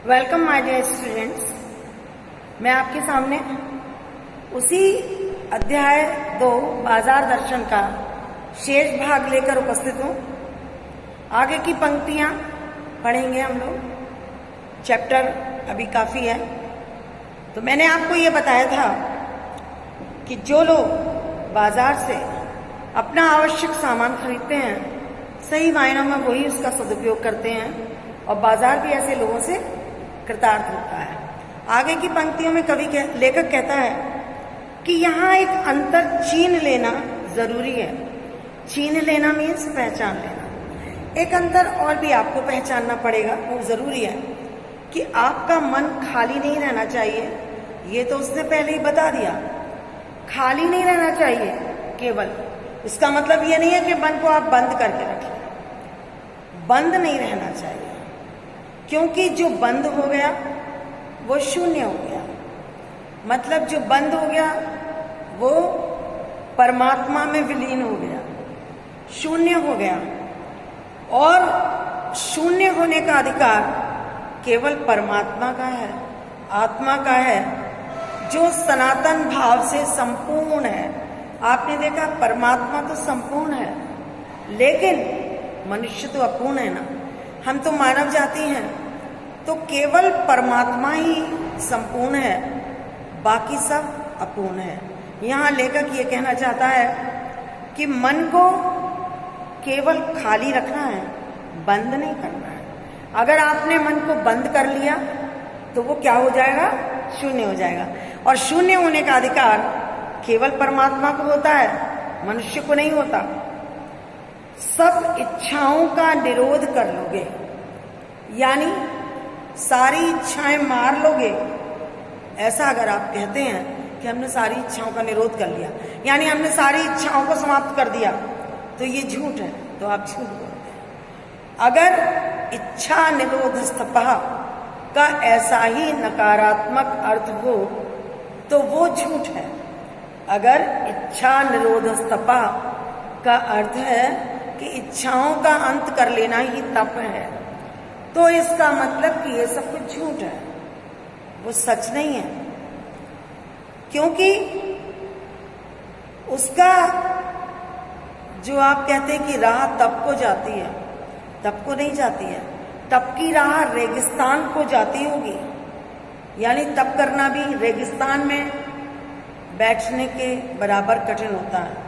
Welcome my dear students. मैं आपके सामने उसी अध्याय 2 बाजार दर्शन का शेष भाग लेकर उपस्थित हूँ। आगे की पंक्तियाँ पढ़ेंगे हम लोग। चैप्टर अभी काफ़ी है। तो मैंने आपको ये बताया था कि जो लोग बाजार से अपना आवश्यक सामान खरीदते हैं, सही मायनों में वही उसका सदुपयोग करते हैं और बाजार भी ऐसे लोगों से कृतार्थ होता है। आगे की पंक्तियों में लेखक कहता है कि यहाँ एक अंतर छीन लेना जरूरी है। छीन लेना मीन्स पहचान लेना। एक अंतर और भी आपको पहचानना पड़ेगा, वो जरूरी है कि आपका मन खाली नहीं रहना चाहिए। ये तो उसने पहले ही बता दिया, खाली नहीं रहना चाहिए केवल। इसका मतलब ये नहीं है कि मन को आप बंद करके रख लें। बंद नहीं रहना चाहिए, क्योंकि जो बंद हो गया वो शून्य हो गया। मतलब जो बंद हो गया वो परमात्मा में विलीन हो गया, शून्य हो गया। और शून्य होने का अधिकार केवल परमात्मा का है, आत्मा का है, जो सनातन भाव से संपूर्ण है। आपने देखा परमात्मा तो संपूर्ण है, लेकिन मनुष्य तो अपूर्ण है ना। हम तो मानव जाति हैं, तो केवल परमात्मा ही संपूर्ण है, बाकी सब अपूर्ण है। यहाँ लेखक ये कहना चाहता है कि मन को केवल खाली रखना है, बंद नहीं करना है। अगर आपने मन को बंद कर लिया तो वो क्या हो जाएगा? शून्य हो जाएगा। और शून्य होने का अधिकार केवल परमात्मा को होता है, मनुष्य को नहीं होता। सब इच्छाओं का निरोध कर लोगे, यानी सारी इच्छाएं मार लोगे। ऐसा अगर आप कहते हैं कि हमने सारी इच्छाओं का निरोध कर लिया, यानी हमने सारी इच्छाओं को समाप्त कर दिया, तो ये झूठ है, तो आप झूठ बोलते हैं। अगर इच्छा निरोधस्तपः का ऐसा ही नकारात्मक अर्थ हो तो वो झूठ है। अगर इच्छा निरोधस्तपः का अर्थ है कि इच्छाओं का अंत कर लेना ही तप है, तो इसका मतलब कि ये सब कुछ झूठ है, वो सच नहीं है। क्योंकि उसका जो आप कहते हैं कि राह तप को जाती है, तप को नहीं जाती है। तप की राह रेगिस्तान को जाती होगी, यानी तप करना भी रेगिस्तान में बैठने के बराबर कठिन होता है।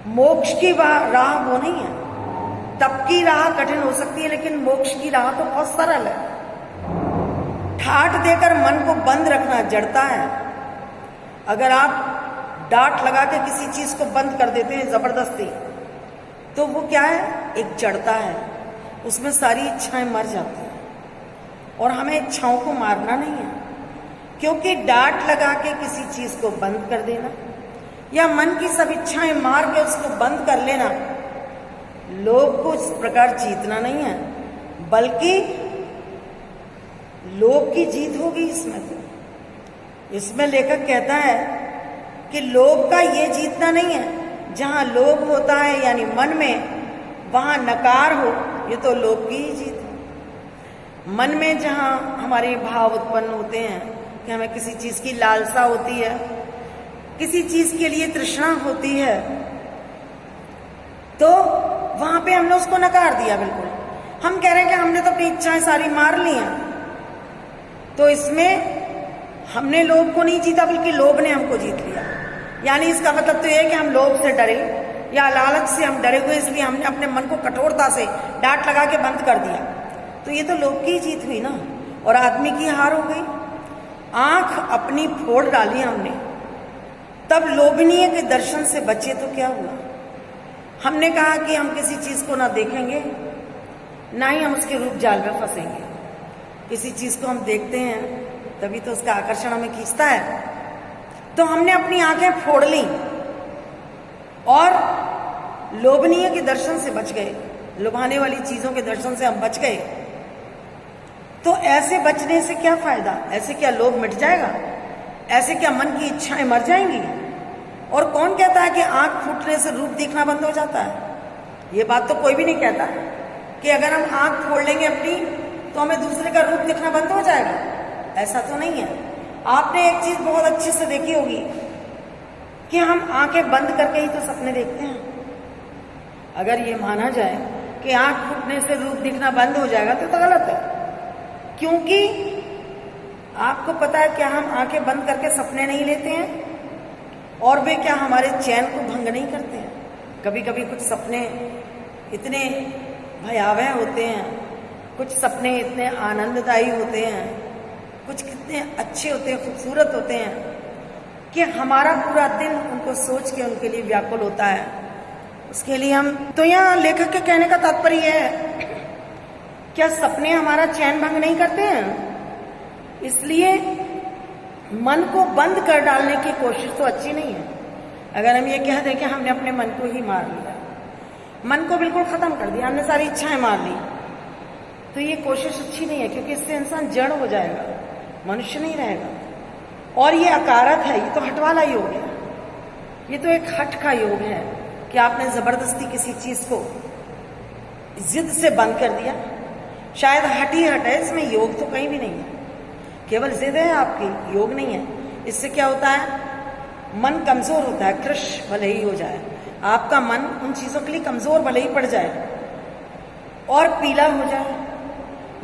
मोक्ष की राह वो नहीं है। तप की राह कठिन हो सकती है, लेकिन मोक्ष की राह तो बहुत सरल है। ठाठ देकर मन को बंद रखना जड़ता है। अगर आप डांट लगा के किसी चीज को बंद कर देते हैं जबरदस्ती, तो वो क्या है? एक जड़ता है, उसमें सारी इच्छाएं मर जाती हैं। और हमें इच्छाओं को मारना नहीं है, क्योंकि डांट लगा के किसी चीज को बंद कर देना या मन की सब इच्छाएं मार के उसको बंद कर लेना, लोभ को इस प्रकार जीतना नहीं है, बल्कि लोभ की जीत होगी इसमें। तो इसमें लेखक कहता है कि लोभ का ये जीतना नहीं है। जहां लोभ होता है यानी मन में, वहां नकार हो, ये तो लोभ की ही जीत है। मन में जहां हमारे भाव उत्पन्न होते हैं कि हमें किसी चीज की लालसा होती है, किसी चीज के लिए तृष्णा होती है, तो वहां पे हमने उसको नकार दिया। बिल्कुल हम कह रहे हैं कि हमने तो अपनी इच्छाएं सारी मार ली हैं, तो इसमें हमने लोभ को नहीं जीता, बल्कि लोभ ने हमको जीत लिया। यानी इसका मतलब तो यह है कि हम लोभ से डरे या लालच से हम डरे हुए, इसलिए हमने अपने मन को कठोरता से डांट लगा के बंद कर दिया। तो ये तो लोभ की जीत हुई ना, और आदमी की हार हो गई। आंख अपनी फोड़ डाली हमने, तब लोभनीय के दर्शन से बचे तो क्या हुआ? हमने कहा कि हम किसी चीज को ना देखेंगे, ना ही हम उसके रूप जाल में फंसेंगे। किसी चीज को हम देखते हैं तभी तो उसका आकर्षण हमें खींचता है। तो हमने अपनी आंखें फोड़ ली और लोभनीय के दर्शन से बच गए, लुभाने वाली चीजों के दर्शन से हम बच गए। तो ऐसे बचने से क्या फायदा? ऐसे क्या लोभ मिट जाएगा? ऐसे क्या मन की इच्छाएं मर जाएंगी? और कौन कहता है कि आंख फूटने से रूप दिखना बंद हो जाता है? ये बात तो कोई भी नहीं कहता कि अगर हम आंख फोड़ लेंगे अपनी तो हमें दूसरे का रूप दिखना बंद हो जाएगा? ऐसा तो नहीं है। आपने एक चीज बहुत अच्छे से देखी होगी कि हम आंखें बंद करके ही तो सपने देखते हैं। अगर ये माना जाए कि आंख फूटने से रूप दिखना बंद हो जाएगा तो गलत है, क्योंकि आपको पता है क्या हम आंखें बंद करके सपने नहीं लेते हैं और वे क्या हमारे चैन को भंग नहीं करते हैं? कभी कभी कुछ सपने इतने भयावह होते हैं, कुछ सपने इतने आनंददायी होते हैं, कुछ कितने अच्छे होते हैं, खूबसूरत होते हैं कि हमारा पूरा दिन उनको सोच के उनके लिए व्याकुल होता है। उसके लिए हम तो यहाँ लेखक के कहने का तात्पर्य है, क्या सपने हमारा चैन भंग नहीं करते हैं? इसलिए मन को बंद कर डालने की कोशिश तो अच्छी नहीं है। अगर हम ये कह दें कि हमने अपने मन को ही मार लिया, मन को बिल्कुल खत्म कर दिया, हमने सारी इच्छाएं मार ली, तो ये कोशिश अच्छी नहीं है, क्योंकि इससे इंसान जड़ हो जाएगा, मनुष्य नहीं रहेगा। और ये अकारत है, ये तो हट वाला योग है, ये तो एक हट का योग है कि आपने जबरदस्ती किसी चीज को जिद से बंद कर दिया। शायद हट ही हट है, इसमें योग तो कहीं भी नहीं है, केवल जिद है आपकी, योग नहीं है। इससे क्या होता है? मन कमजोर होता है, कृश भले ही हो जाए, आपका मन उन चीजों के लिए कमजोर भले ही पड़ जाए और पीला हो जाए,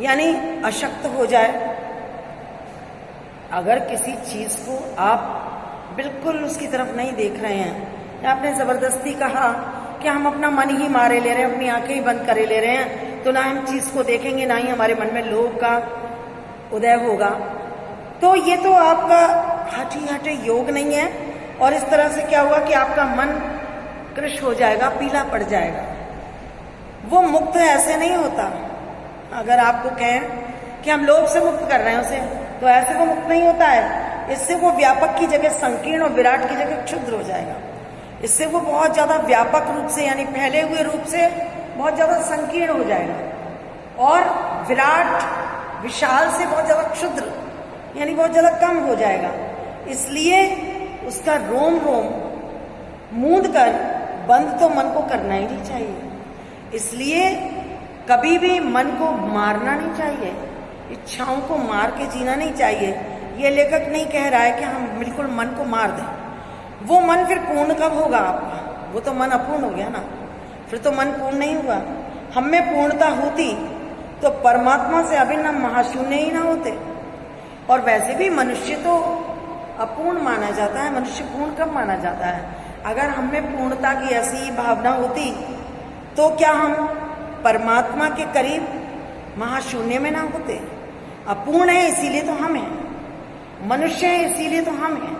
यानी अशक्त हो जाए। अगर किसी चीज को आप बिल्कुल उसकी तरफ नहीं देख रहे हैं, या आपने जबरदस्ती कहा कि हम अपना मन ही मारे ले रहे हैं, अपनी आंखें ही बंद करे ले रहे हैं, तो ना हम चीज को देखेंगे, ना ही हमारे मन में लोभ का उदय होगा, तो ये तो आपका हटे योग नहीं है। और इस तरह से क्या हुआ कि आपका मन कृश हो जाएगा, पीला पड़ जाएगा। वो मुक्त ऐसे नहीं होता। अगर आपको कहें कि हम लोभ से मुक्त कर रहे हैं उसे, तो ऐसे वो मुक्त नहीं होता है। इससे वो व्यापक की जगह संकीर्ण और विराट की जगह क्षुद्र हो जाएगा। इससे वो बहुत ज्यादा व्यापक रूप से, यानी फैले हुए रूप से बहुत ज्यादा संकीर्ण हो जाएगा, और विराट विशाल से बहुत ज्यादा क्षुद्र, यानी बहुत ज्यादा कम हो जाएगा। इसलिए उसका रोम रोम मूंद कर बंद तो मन को करना ही नहीं चाहिए। इसलिए कभी भी मन को मारना नहीं चाहिए, इच्छाओं को मार के जीना नहीं चाहिए। ये लेखक नहीं कह रहा है कि हम बिल्कुल मन को मार दें। वो मन फिर पूर्ण कब होगा आपका? वो तो मन अपूर्ण हो गया ना, फिर तो मन पूर्ण नहीं हुआ। हम में पूर्णता होती तो परमात्मा से अभिन्न महाशून्य ही ना होते। और वैसे भी मनुष्य तो अपूर्ण माना जाता है, मनुष्य पूर्ण कब माना जाता है? अगर हम में पूर्णता की ऐसी भावना होती तो क्या हम परमात्मा के करीब महाशून्य में ना होते? अपूर्ण है इसीलिए तो हम हैं, मनुष्य है इसीलिए तो हम हैं,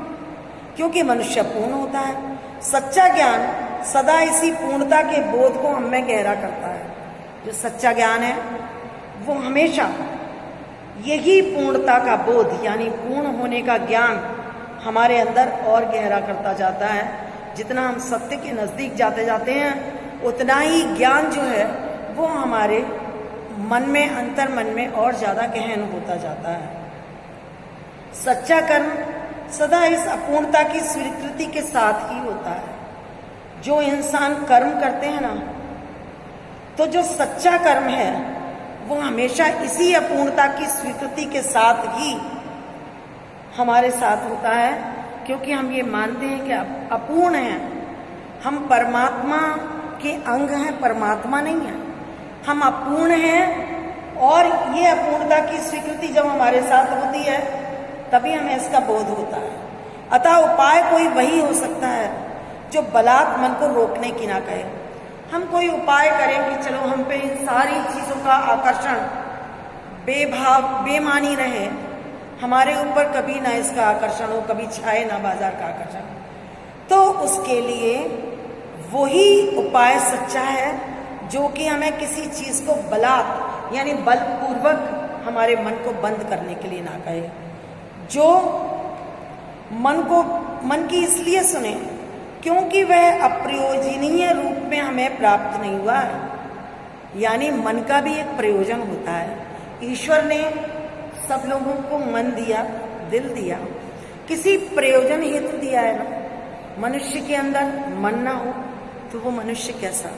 क्योंकि मनुष्य पूर्ण होता है। सच्चा ज्ञान सदा इसी पूर्णता के बोध को हम में गहरा करता है। जो सच्चा ज्ञान है वो हमेशा यही पूर्णता का बोध, यानी पूर्ण होने का ज्ञान हमारे अंदर और गहरा करता जाता है। जितना हम सत्य के नजदीक जाते जाते हैं, उतना ही ज्ञान जो है वो हमारे मन में, अंतर मन में और ज्यादा गहन होता जाता है। सच्चा कर्म सदा इस अपूर्णता की स्वीकृति के साथ ही होता है। जो इंसान कर्म करते हैं ना, तो जो सच्चा कर्म है वो हमेशा इसी अपूर्णता की स्वीकृति के साथ ही हमारे साथ होता है, क्योंकि हम ये मानते हैं कि अपूर्ण है, हम परमात्मा के अंग हैं, परमात्मा नहीं है, हम अपूर्ण हैं। और ये अपूर्णता की स्वीकृति जब हमारे साथ होती है तभी हमें इसका बोध होता है। अतः उपाय कोई वही हो सकता है जो बलात् मन को रोकने की ना कहे। हम कोई उपाय करें कि चलो हम पे इन सारी चीजों का आकर्षण बेभाव बेमानी रहे, हमारे ऊपर कभी ना इसका आकर्षण हो, कभी छाए ना बाजार का आकर्षण, तो उसके लिए वही उपाय सच्चा है जो कि हमें किसी चीज को बलात् यानी बलपूर्वक हमारे मन को बंद करने के लिए ना कहे। जो मन की इसलिए सुने क्योंकि वह अप्रयोजनीय रूप में हमें प्राप्त नहीं हुआ है, यानी मन का भी एक प्रयोजन होता है। ईश्वर ने सब लोगों को मन दिया, दिल दिया, किसी प्रयोजन हेतु दिया है ना। मनुष्य के अंदर मन ना हो तो वो मनुष्य कैसा?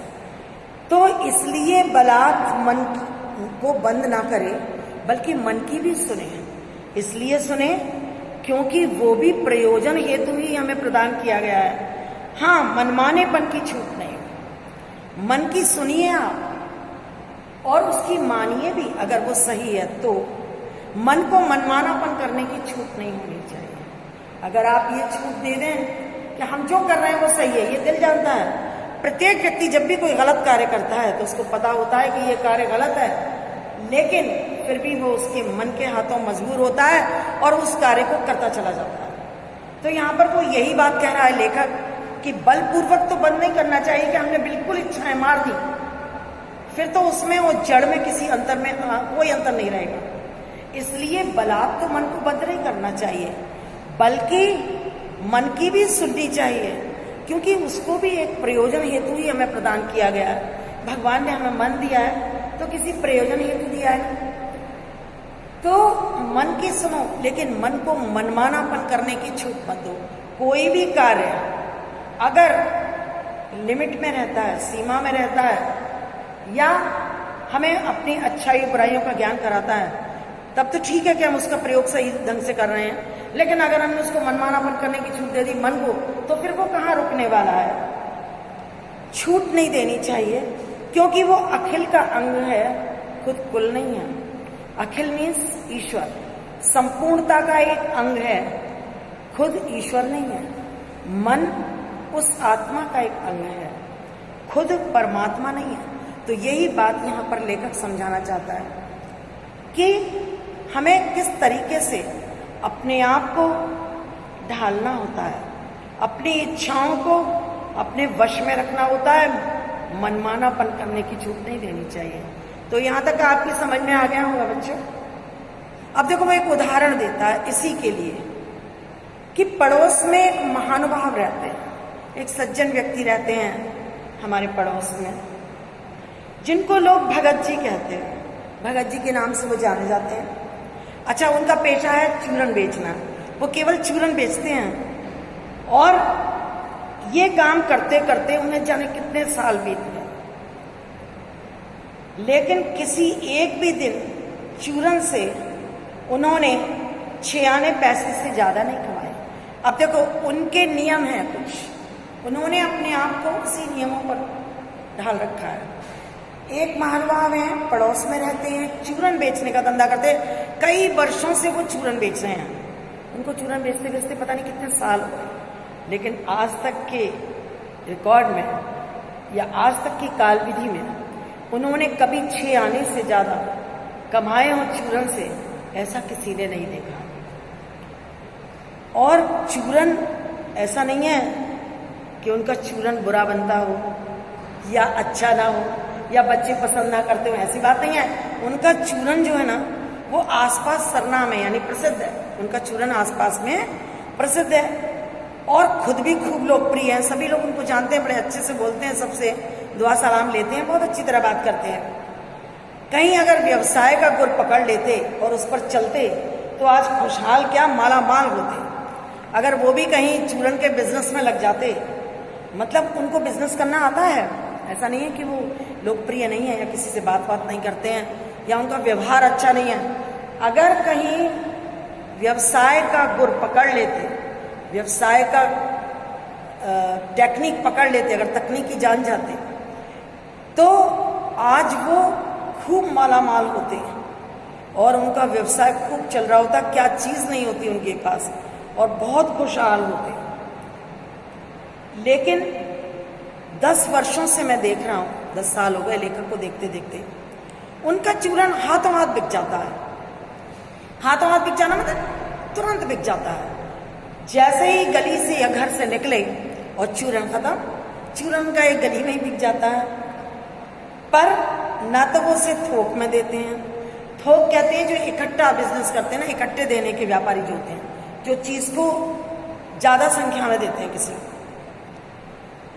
तो इसलिए बलात् मन को बंद ना करे, बल्कि मन की भी सुने। इसलिए सुने क्योंकि वो भी प्रयोजन हेतु ही हमें प्रदान किया गया है। हाँ, मनमानेपन की छूट नहीं। मन की सुनिए आप और उसकी मानिए भी, अगर वो सही है तो। मन को मनमानापन करने की छूट नहीं होनी चाहिए। अगर आप ये छूट दे दें कि हम जो कर रहे हैं वो सही है, ये दिल जानता है। प्रत्येक व्यक्ति जब भी कोई गलत कार्य करता है तो उसको पता होता है कि ये कार्य गलत है, लेकिन फिर भी वो उसके मन के हाथों मजबूर होता है और उस कार्य को करता चला जाता है। तो यहाँ पर वो यही बात कह रहा है लेखक कि बलपूर्वक तो बंद नहीं करना चाहिए कि हमने बिल्कुल इच्छाएं मार दी, फिर तो उसमें वो जड़ में किसी अंतर में कोई अंतर नहीं रहेगा। इसलिए बलात् तो मन को बंद नहीं करना चाहिए, बल्कि मन की भी सुननी चाहिए, क्योंकि उसको भी एक प्रयोजन हेतु ही हमें प्रदान किया गया है। भगवान ने हमें मन दिया है तो किसी प्रयोजन हेतु दिया है। तो मन की सुनो, लेकिन मन को मनमानापन करने की छूट मत दो। कोई भी कार्य अगर लिमिट में रहता है, सीमा में रहता है, या हमें अपनी अच्छाई बुराइयों का ज्ञान कराता है, तब तो ठीक है कि हम उसका प्रयोग सही ढंग से कर रहे हैं। लेकिन अगर हमने उसको मनमानापन करने की छूट दे दी मन को, तो फिर वो कहाँ रुकने वाला है। छूट नहीं देनी चाहिए, क्योंकि वो अखिल का अंग है, खुद कुल नहीं है। अखिल मीन्स ईश्वर, संपूर्णता का एक अंग है, खुद ईश्वर नहीं है। मन उस आत्मा का एक अंग है, खुद परमात्मा नहीं है। तो यही बात यहाँ पर लेखक समझाना चाहता है कि हमें किस तरीके से अपने आप को ढालना होता है, अपनी इच्छाओं को अपने वश में रखना होता है, मनमानापन करने की छूट नहीं देनी चाहिए। तो यहाँ तक आपकी समझ में आ गया होगा बच्चों। अब देखो, वो एक उदाहरण देता है इसी के लिए कि पड़ोस में एक महानुभाव रहते हैं, एक सज्जन व्यक्ति रहते हैं हमारे पड़ोस में, जिनको लोग भगत जी कहते हैं। भगत जी के नाम से वो जाने जाते हैं। अच्छा, उनका पेशा है चूरन बेचना। वो केवल चूरन बेचते हैं और ये काम करते करते उन्हें जाने कितने साल बीत गए, लेकिन किसी एक भी दिन चूरन से उन्होंने 6 आने पैसे से ज्यादा नहीं कमाए। अब देखो, उनके नियम हैं कुछ, उन्होंने अपने आप को उसी नियमों पर ढाल रखा है। एक महानुभाव है, पड़ोस में रहते हैं, चूरन बेचने का धंधा करते हैं। कई वर्षों से वो चूरन बेच रहे हैं। उनको चूरन बेचते बेचते पता नहीं कितने साल हो गए, लेकिन आज तक के रिकॉर्ड में या आज तक की काल विधि में उन्होंने कभी 6 आने से ज्यादा कमाए हो चूरन से, ऐसा किसी ने नहीं देखा। और चूरन ऐसा नहीं है कि उनका चूरन बुरा बनता हो या अच्छा ना हो या बच्चे पसंद ना करते हो, ऐसी बात नहीं है। उनका चूरन जो है ना, वो आसपास सरनाम है, यानी प्रसिद्ध है। उनका चूरन आसपास में प्रसिद्ध है और खुद भी खूब लोकप्रिय है। सभी लोग उनको जानते हैं, बड़े अच्छे से बोलते हैं, सबसे दुआ सलाम लेते हैं, बहुत अच्छी तरह बात करते हैं। कहीं अगर व्यवसाय का गुर पकड़ लेते और उस पर चलते तो आज खुशहाल क्या, माला माल होते। अगर वो भी कहीं चूरन के बिजनेस में लग जाते, मतलब उनको बिजनेस करना आता है, ऐसा नहीं है कि वो लोकप्रिय नहीं है या किसी से बात नहीं करते हैं या उनका व्यवहार अच्छा नहीं है। अगर कहीं व्यवसाय का गुर पकड़ लेते, व्यवसाय का टेक्निक पकड़ लेते, अगर तकनीकी जान जाते, तो आज वो खूब माला माल होते और उनका व्यवसाय खूब चल रहा होता, क्या चीज नहीं होती उनके पास, और बहुत खुशहाल होते। लेकिन 10 वर्षों से मैं देख रहा हूं, 10 साल हो गए लेखक को देखते देखते, उनका चूरन हाथों हाथ बिक जाता है। हाथों हाथ बिक जाना मतलब तुरंत बिक जाता है। जैसे ही गली से या घर से निकले और चूरन खत्म, चूरन का एक गली में ही बिक जाता है। पर ना तो वो उसे थोक में देते हैं, थोक कहते हैं जो इकट्ठा बिजनेस करते हैं ना, इकट्ठे देने के व्यापारी जो होते हैं, जो चीज को ज्यादा संख्या में देते हैं किसी को,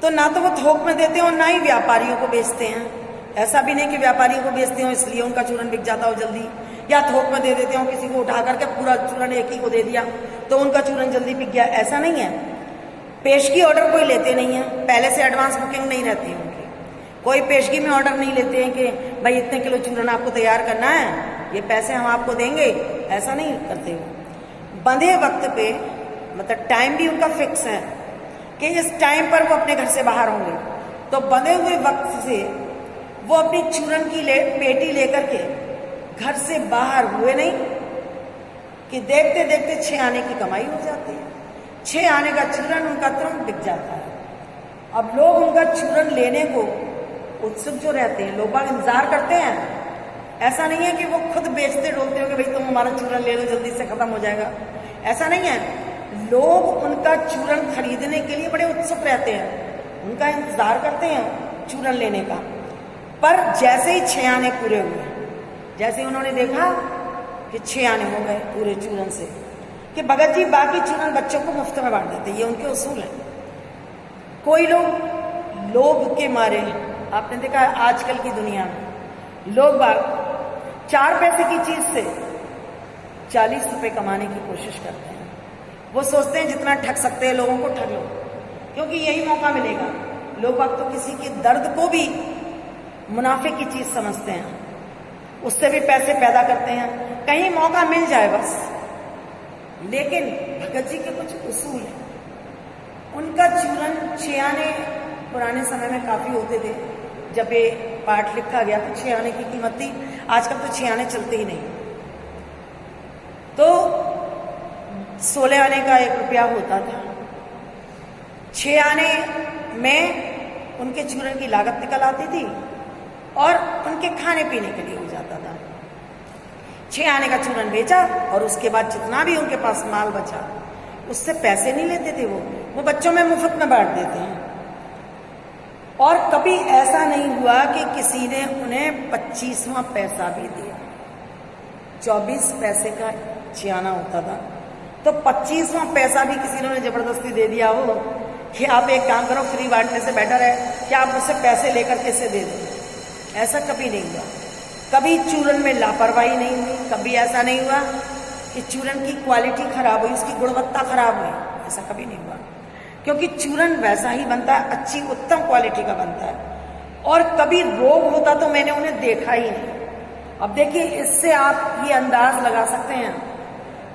तो ना तो वो थोक में देते हैं और ना ही व्यापारियों को बेचते हैं। ऐसा भी नहीं कि व्यापारियों को बेचते हो इसलिए उनका चूरन बिक जाता हो जल्दी, या थोक में दे देते हो, किसी को उठा करके पूरा चूरन एक ही को दे दिया तो उनका चूरन जल्दी बिक गया, ऐसा नहीं है। पेशगी ऑर्डर कोई लेते नहीं है, पहले से एडवांस बुकिंग नहीं रहती है उनकी। कोई पेशगी में ऑर्डर नहीं लेते हैं कि भाई इतने किलो चूरन आपको तैयार करना है ये पैसे हम आपको देंगे, ऐसा नहीं करते वो। बंधे वक्त पे मतलब टाइम भी उनका फिक्स है कि इस टाइम पर वो अपने घर से बाहर होंगे, तो बंधे हुए वक्त से वो अपनी चूरन की पेटी लेकर के घर से बाहर हुए नहीं कि देखते देखते 6 आने की कमाई हो जाती है। 6 आने का चूरन उनका तुरंत बिक जाता है। अब लोग उनका चूरन लेने को उत्सुक जो रहते हैं, लोग बाग इंतजार करते हैं। ऐसा नहीं है कि वो खुद बेचते डोलते हो कि भाई तुम हमारा चूरन ले लो, जल्दी से खत्म हो जाएगा, ऐसा नहीं है। लोग उनका चूरन खरीदने के लिए बड़े उत्सुक रहते हैं, उनका इंतजार करते हैं चूरन लेने का। पर जैसे ही 6 आने पूरे हुए, जैसे ही उन्होंने देखा कि 6 आने हो गए पूरे चूरन से, कि भगत जी बाकी चूरन बच्चों को मुफ्त में बांट देते, ये उनके उसूल है। कोई लोग लोभ के मारे, आपने देखा आजकल की दुनिया में लोग बाग 4 पैसे की चीज से 40 रुपए कमाने की कोशिश करते हैं। वो सोचते हैं जितना ठग सकते हैं लोगों को ठग लो, क्योंकि यही मौका मिलेगा। लोग बाग तो किसी के दर्द को भी मुनाफे की चीज समझते हैं, उससे भी पैसे पैदा करते हैं, कहीं मौका मिल जाए बस। लेकिन भगत जी के कुछ उसूल हैं। उनका चूरन 6 आने पुराने समय में काफी होते थे। जब ये पाठ लिखा गया तो 6 आने की कीमत थी, आजकल तो 6 आने चलते ही नहीं। तो 16 आने का 1 रुपया होता था। 6 आने में उनके चूरन की लागत निकल आती थी और उनके खाने पीने के लिए हो जाता था। 6 आने का चूरन बेचा और उसके बाद जितना भी उनके पास माल बचा उससे पैसे नहीं लेते थे, वो बच्चों में मुफ्त में बांट देते हैं। और कभी ऐसा नहीं हुआ कि किसी ने उन्हें 25वां पैसा भी दिया। 24 पैसे का 6 आना होता था, तो 25वां पैसा भी किसी ने उन्हें जबरदस्ती दे दिया हो कि आप एक काम करो, फ्री बांटने से बेटर है कि आप मुझसे पैसे लेकर कैसे दे दो। ऐसा कभी नहीं हुआ। कभी चूरन में लापरवाही नहीं हुई, कभी ऐसा नहीं हुआ कि चूरन की क्वालिटी खराब हुई, उसकी गुणवत्ता खराब हुई, ऐसा कभी नहीं हुआ। क्योंकि चूरन वैसा ही बनता है, अच्छी उत्तम क्वालिटी का बनता है। और कभी रोग होता तो मैंने उन्हें देखा ही नहीं। अब देखिए, इससे आप ये अंदाज लगा सकते हैं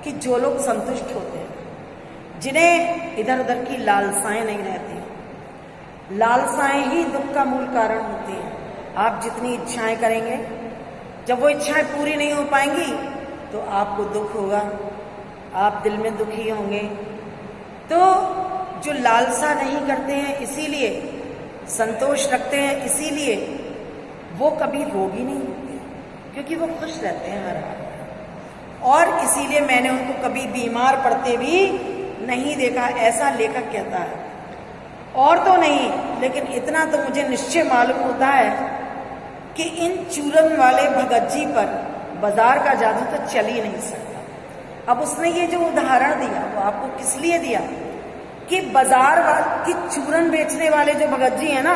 कि जो लोग संतुष्ट होते हैं, जिन्हें इधर उधर की लालसाएं नहीं रहती, लालसाएं ही दुख का मूल कारण होती हैं। आप जितनी इच्छाएं करेंगे, जब वो इच्छाएं पूरी नहीं हो पाएंगी तो आपको दुख होगा, आप दिल में दुखी होंगे। तो जो लालसा नहीं करते हैं, इसीलिए संतोष रखते हैं, इसीलिए वो कभी रोगी नहीं होते, क्योंकि वो खुश रहते हैं हर हाल में। और इसीलिए मैंने उनको कभी बीमार पड़ते भी नहीं देखा, ऐसा लेखक कहता है। और तो नहीं, लेकिन इतना तो मुझे निश्चय मालूम होता है कि इन चूरन वाले भगत जी पर बाजार का जादू तो चल ही नहीं सकता। अब उसने ये जो उदाहरण दिया वो आपको किस लिए दिया कि बाजार की चूरन बेचने वाले जो भगत जी हैं ना,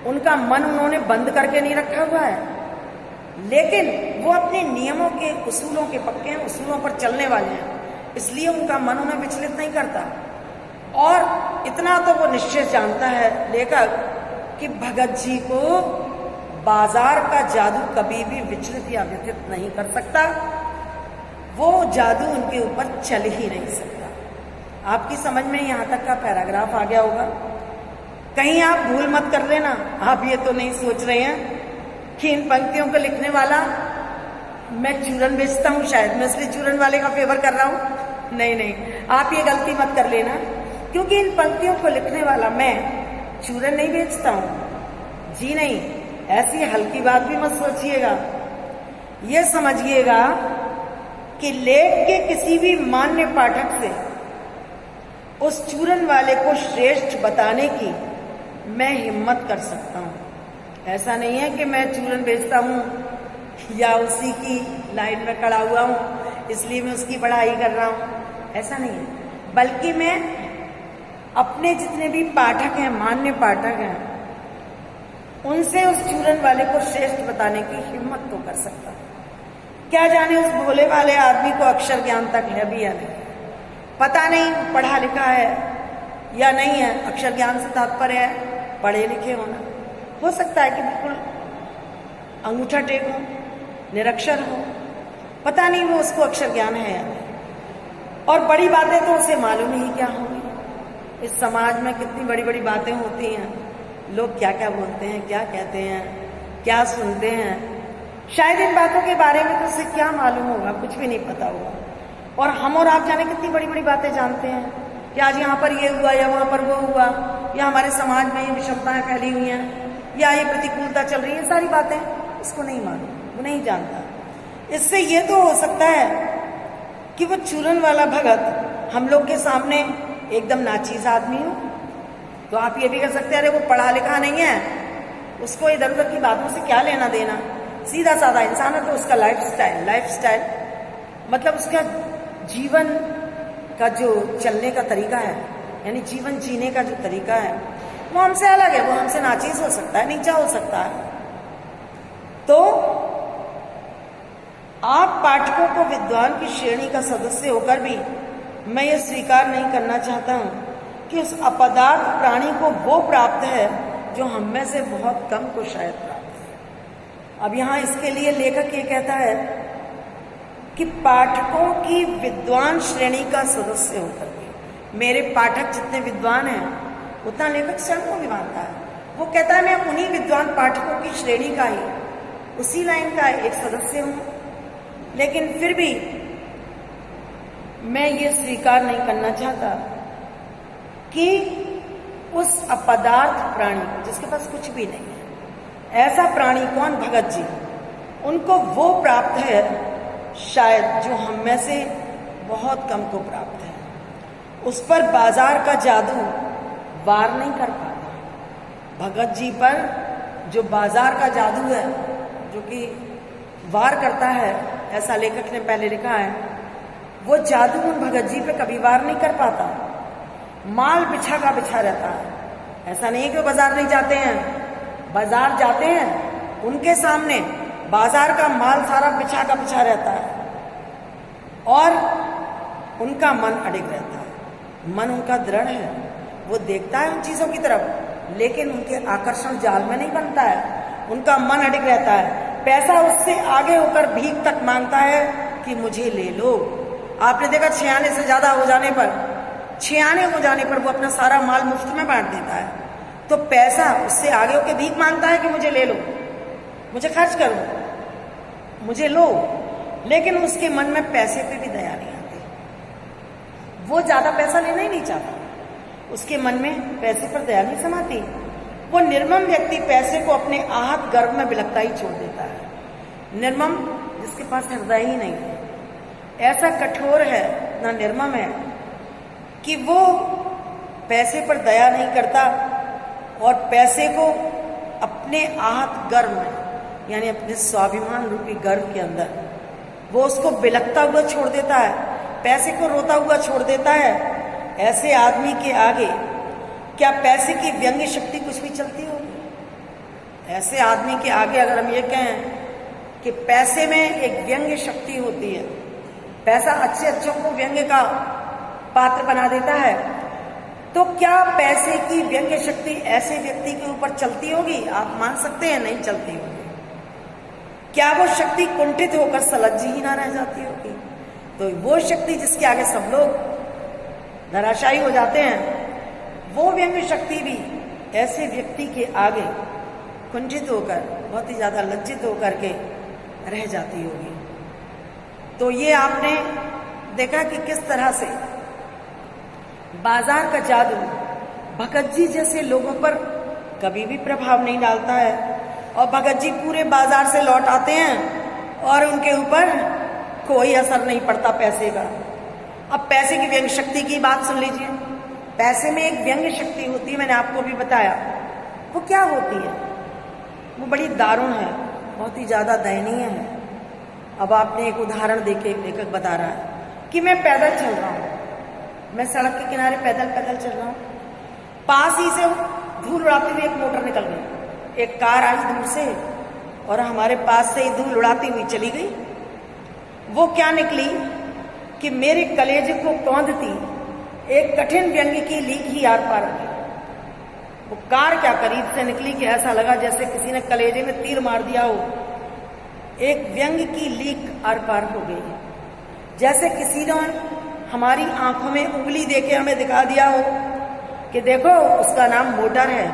उनका मन उन्होंने बंद करके नहीं रखा हुआ है, लेकिन वो अपने नियमों के, उसूलों के पक्के हैं, उसूलों पर चलने वाले हैं, इसलिए उनका मन उन्हें विचलित नहीं करता। और इतना तो वो निश्चय जानता है लेखक कि भगत जी को बाजार का जादू कभी भी विचलित या व्यथित नहीं कर सकता, वो जादू उनके ऊपर चल ही नहीं सकता। आपकी समझ में यहाँ तक का पैराग्राफ आ गया होगा। कहीं आप भूल मत कर लेना, आप ये तो नहीं सोच रहे हैं कि इन पंक्तियों को लिखने वाला मैं चूरन बेचता हूँ, शायद मैं इसलिए चूरन वाले का फेवर कर रहा हूँ। नहीं नहीं, आप ये गलती मत कर लेना, क्योंकि इन पंक्तियों को लिखने वाला मैं चूरन नहीं बेचता हूँ। जी नहीं, ऐसी हल्की बात भी मत सोचिएगा। ये समझिएगा कि लेख के किसी भी मान्य पाठक से उस चूरन वाले को श्रेष्ठ बताने की मैं हिम्मत कर सकता हूँ। ऐसा नहीं है कि मैं चूरन बेचता हूँ या उसी की लाइन में खड़ा हुआ हूँ इसलिए मैं उसकी पढ़ाई कर रहा हूँ, ऐसा नहीं है। बल्कि मैं अपने जितने भी पाठक हैं, मान्य पाठक हैं, उनसे उस चूरन वाले को श्रेष्ठ बताने की हिम्मत तो कर सकता हूँ। क्या जाने उस भोले वाले आदमी को अक्षर ज्ञान तक है भी या नहीं, पता नहीं, पढ़ा लिखा है या नहीं है। अक्षर ज्ञान से तात्पर्य है पढ़े लिखे होना। हो सकता है कि बिल्कुल अंगूठा टेक हो, निरक्षर हो, पता नहीं वो उसको अक्षर ज्ञान है या नहीं। और बड़ी बातें तो उसे मालूम ही क्या होंगी। इस समाज में कितनी बड़ी बड़ी बातें होती हैं, लोग क्या क्या बोलते हैं, क्या कहते हैं, क्या सुनते हैं। शायद इन बातों के बारे में तो उसे क्या मालूम होगा, कुछ भी नहीं पता होगा। और हम और आप जाने कितनी बड़ी बड़ी बातें जानते हैं कि आज यहाँ पर ये हुआ या वहाँ पर वो हुआ, या हमारे समाज में ये विषमताएं फैली हुई हैं, या ये प्रतिकूलता चल रही है। सारी बातें उसको नहीं मालूम, वो नहीं जानता। इससे ये तो हो सकता है कि वो चूरन वाला भगत हम लोग के सामने एकदम नाचीज आदमी हो, तो आप ये भी कह सकते हैं अरे वो पढ़ा लिखा नहीं है, उसको इधर उधर की बातों से क्या लेना देना, सीधा साधा इंसान है। तो उसका लाइफस्टाइल मतलब उसका जीवन का जो चलने का तरीका है, यानी जीवन जीने का जो तरीका है, वो हमसे अलग है। वो हमसे नाचीज हो सकता है, नीचा हो सकता है। तो आप पाठकों को विद्वान की श्रेणी का सदस्य होकर भी मैं ये स्वीकार नहीं करना चाहता हूं कि उस अपदार्थ प्राणी को वो प्राप्त है जो हम में से बहुत कम को शायद प्राप्त है। अब यहाँ इसके लिए लेखक ये कहता है कि पाठकों की विद्वान श्रेणी का सदस्य होकर के, मेरे पाठक जितने विद्वान हैं उतना लेखक स्वयं को भी मानता है। वो कहता है मैं उन्हीं विद्वान पाठकों की श्रेणी का ही, उसी लाइन का एक सदस्य हूं, लेकिन फिर भी मैं ये स्वीकार नहीं करना चाहता कि उस अपदार्थ प्राणी जिसके पास कुछ भी नहीं है, ऐसा प्राणी कौन, भगत जी, उनको वो प्राप्त है शायद जो हम में से बहुत कम को प्राप्त है। उस पर बाजार का जादू वार नहीं कर पाता। भगत जी पर जो बाजार का जादू है, जो कि वार करता है, ऐसा लेखक ने पहले लिखा है, वो जादू उन भगत जी पे कभी वार नहीं कर पाता। माल बिछा का बिछा रहता है। ऐसा नहीं है कि वो बाजार नहीं जाते हैं, बाजार जाते हैं, उनके सामने बाजार का माल सारा बिछा का बिछा रहता है और उनका मन अडिग रहता है। मन उनका दृढ़ है, वो देखता है उन चीजों की तरफ, लेकिन उनके आकर्षण जाल में नहीं बनता है। उनका मन अडिग रहता है। पैसा उससे आगे होकर भीख तक मांगता है कि मुझे ले लो। आपने देखा 96 से ज्यादा हो जाने पर, 96 हो जाने पर वो अपना सारा माल मुफ्त में बांट देता है। तो पैसा उससे आगे होकर भीख मांगता है कि मुझे ले लो, मुझे खर्च करो, मुझे लो, लेकिन उसके मन में पैसे पे भी दया नहीं आती। वो ज्यादा पैसा लेना ही नहीं चाहता, उसके मन में पैसे पर दया नहीं समाती। वो निर्मम व्यक्ति पैसे को अपने आहत गर्भ में बिलखता ही छोड़ देता है। निर्मम जिसके पास हृदय ही नहीं है, ऐसा कठोर है ना निर्मम है कि वो पैसे पर दया नहीं करता और पैसे को अपने आहत गर्भ में, यानी अपने स्वाभिमान रूपी गर्भ के अंदर, वो उसको बिलखता हुआ छोड़ देता है, पैसे को रोता हुआ छोड़ देता है। ऐसे आदमी के आगे क्या पैसे की व्यंग्य शक्ति कुछ भी चलती होगी? ऐसे आदमी के आगे अगर हम ये कहें कि पैसे में एक व्यंग्य शक्ति होती है, पैसा अच्छे अच्छों को व्यंग्य का पात्र बना देता है, तो क्या पैसे की व्यंग्य शक्ति ऐसे व्यक्ति के ऊपर चलती होगी? आप मान सकते हैं नहीं चलती होगी। क्या वो शक्ति कुंठित होकर सलज्ज ही ना रह जाती होगी? तो वो शक्ति जिसके आगे सब लोग धराशायी हो जाते हैं, वो व्यंग्य शक्ति भी ऐसे व्यक्ति के आगे कुंठित होकर, बहुत ही ज्यादा लज्जित होकर के रह जाती होगी। तो ये आपने देखा कि किस तरह से बाजार का जादू भगत जी जैसे लोगों पर कभी भी प्रभाव नहीं डालता है, और भगत जी पूरे बाजार से लौट आते हैं और उनके ऊपर कोई असर नहीं पड़ता पैसे का। अब पैसे की व्यंग्य शक्ति की बात सुन लीजिए। पैसे में एक व्यंग्य शक्ति होती है, मैंने आपको भी बताया। वो क्या होती है? वो बड़ी दारुण है, बहुत ही ज्यादा दयनीय है। अब आपने एक उदाहरण देके लेखक बता रहा है कि मैं पैदल चल रहा हूँ, मैं सड़क के किनारे पैदल चल रहा हूँ, पास ही से धूल उड़ाती हुई एक मोटर निकल गई, एक कार आई दूर से और हमारे पास से ही धूल उड़ाती हुई चली गई। वो क्या निकली कि मेरे कलेजे को कौंधती एक कठिन व्यंग्य की लीक ही आर पार गई। वो कार क्या करीब से निकली कि ऐसा लगा जैसे किसी ने कलेजे में तीर मार दिया हो। एक व्यंग की लीक आर पार हो गई। जैसे किसी ने हमारी आंखों में उंगली देके हमें दिखा दिया हो कि देखो उसका नाम मोटर है,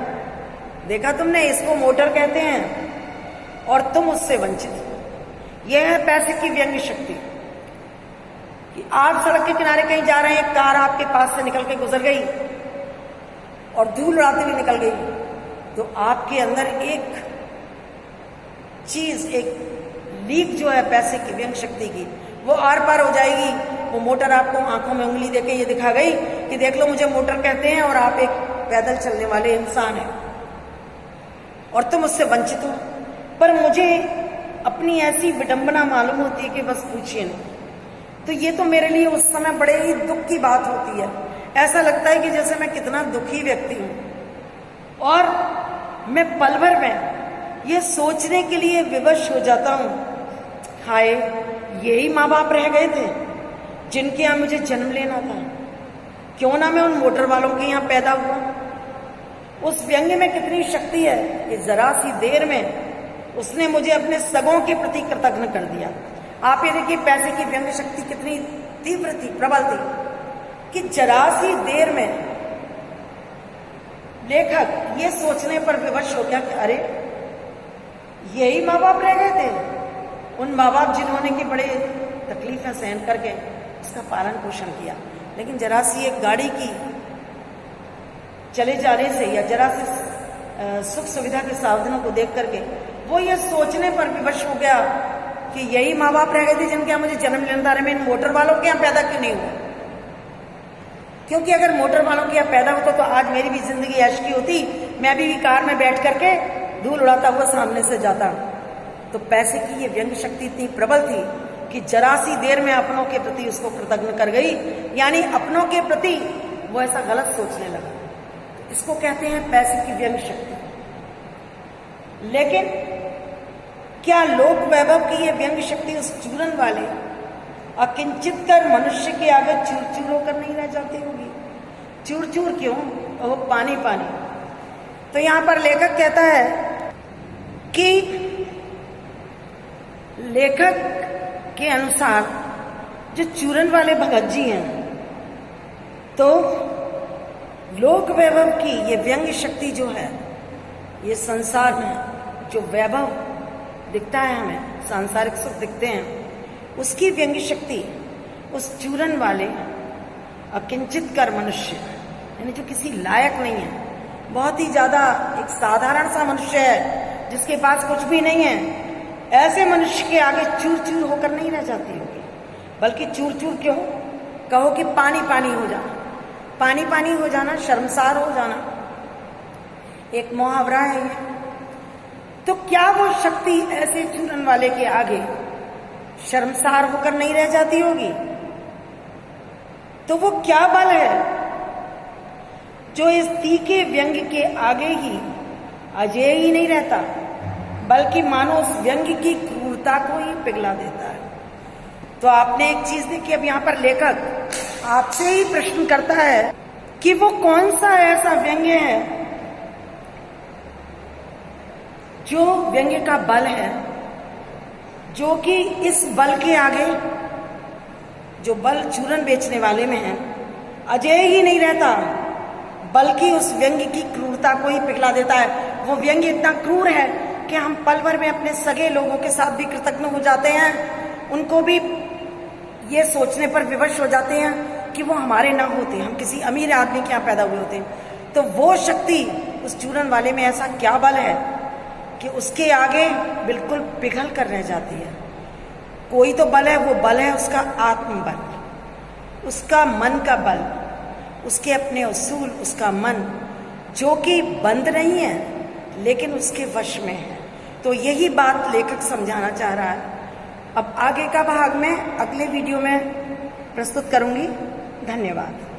देखा तुमने, इसको मोटर कहते हैं, और तुम उससे वंचित हो। यह है पैसे की व्यंग शक्ति। कि आप सड़क के किनारे कहीं जा रहे हैं, एक कार आपके पास से निकल के गुजर गई और धूल उड़ाते हुए निकल गई, तो आपके अंदर एक चीज, एक लीक जो है पैसे की व्यंग शक्ति की, वो आर पार हो जाएगी। वो मोटर आपको आंखों में उंगली देके ये दिखा गई कि देख लो मुझे मोटर कहते हैं, और आप एक पैदल चलने वाले इंसान हैं और तुम उससे वंचित हो। पर मुझे अपनी ऐसी विडंबना मालूम होती है कि बस पूछिए नहीं। तो ये तो मेरे लिए उस समय बड़े ही दुख की बात होती है। ऐसा लगता है कि जैसे मैं कितना दुखी व्यक्ति हूं, और मैं पल भर में ये सोचने के लिए विवश हो जाता हूं, हाय यही माँ बाप रह गए थे जिनके यहाँ मुझे जन्म लेना था, क्यों ना मैं उन मोटर वालों के यहाँ पैदा हुआ। उस व्यंग में कितनी शक्ति है कि जरा सी देर में उसने मुझे अपने सगों के प्रति कृतज्ञ कर दिया। आप ये देखिए पैसे की व्यंग शक्ति कितनी तीव्र थी, प्रबल थी, कि जरा सी देर में लेखक ये सोचने पर विवश हो गया कि अरे यही माँ बाप रह गए थे, उन माँ बाप जिन्होंने की बड़े तकलीफें सहन करके उसका पालन पोषण किया। लेकिन जरा सी एक गाड़ी की चले जाने से या जरा सी सुख सुविधा के साधनों को देख करके वो ये सोचने पर विवश हो गया कि यही माँ बाप रह गए थे जिनके यहाँ मुझे जन्म लेना था, मैं इन मोटर वालों के यहाँ पैदा क्यों नहीं हुआ। क्योंकि अगर मोटर वालों के यहाँ पैदा होता तो आज मेरी भी जिंदगी ऐश की होती, मैं भी कार में बैठ करके धूल उड़ाता हुआ सामने से जाता। तो पैसे की ये व्यंग शक्ति इतनी प्रबल थी कि जरा सी देर में अपनों के प्रति उसको कृतज्ञ कर गई, यानी अपनों के प्रति वो ऐसा गलत सोचने लगा। इसको कहते हैं पैसे की व्यंग शक्ति। लेकिन क्या लोक वैभव की ये व्यंग शक्ति उस चूरन वाले अकिंचित कर मनुष्य के आगे चूर चूर होकर नहीं रह जाती होगी? चूर चूर क्यों? वो पानी पानी। तो यहां पर लेखक कहता है कि लेखक के अनुसार जो चूरन वाले भगत जी हैं, तो लोक वैभव की ये व्यंग शक्ति जो है, ये संसार में जो वैभव दिखता है, हमें सांसारिक सुख दिखते हैं, उसकी व्यंग शक्ति उस चूरन वाले अकिंचित कर मनुष्य, यानी जो किसी लायक नहीं है, बहुत ही ज्यादा एक साधारण सा मनुष्य है जिसके पास कुछ भी नहीं है, ऐसे मनुष्य के आगे चूर चूर होकर नहीं रह जाती होगी। बल्कि चूर चूर क्यों? कहो कि पानी पानी हो जाना। पानी पानी हो जाना, शर्मसार हो जाना, एक मुहावरा है ये। तो क्या वो शक्ति ऐसे चूरन वाले के आगे शर्मसार होकर नहीं रह जाती होगी? तो वो क्या बल है जो इस तीखे व्यंग के आगे ही अजेय ही नहीं रहता, बल्कि मानो उस व्यंग की क्रूरता को ही पिघला देता है? तो आपने एक चीज देखी, अब यहां पर लेखक आपसे ही प्रश्न करता है कि वो कौन सा ऐसा व्यंग्य है जो व्यंग्य का बल है, जो कि इस बल के आगे, जो बल चूरन बेचने वाले में है, अजेय ही नहीं रहता, बल्कि उस व्यंग्य की क्रूरता को ही पिघला देता है। वो व्यंग्य इतना क्रूर है कि हम पल भर में अपने सगे लोगों के साथ भी कृतज्ञ हो जाते हैं, उनको भी ये सोचने पर विवश हो जाते हैं कि वो हमारे ना होते, हम किसी अमीर आदमी के यहाँ पैदा हुए होते। तो वो शक्ति उस चूरन वाले में ऐसा क्या बल है कि उसके आगे बिल्कुल पिघल कर रह जाती है। कोई तो बल है, वो बल है उसका आत्मबल, उसका मन का बल, उसके अपने उसूल, उसका मन, जो कि बंद नहीं है लेकिन उसके वश में है। तो यही बात लेखक समझाना चाह रहा है। अब आगे का भाग मैं अगले वीडियो में प्रस्तुत करूंगी। धन्यवाद।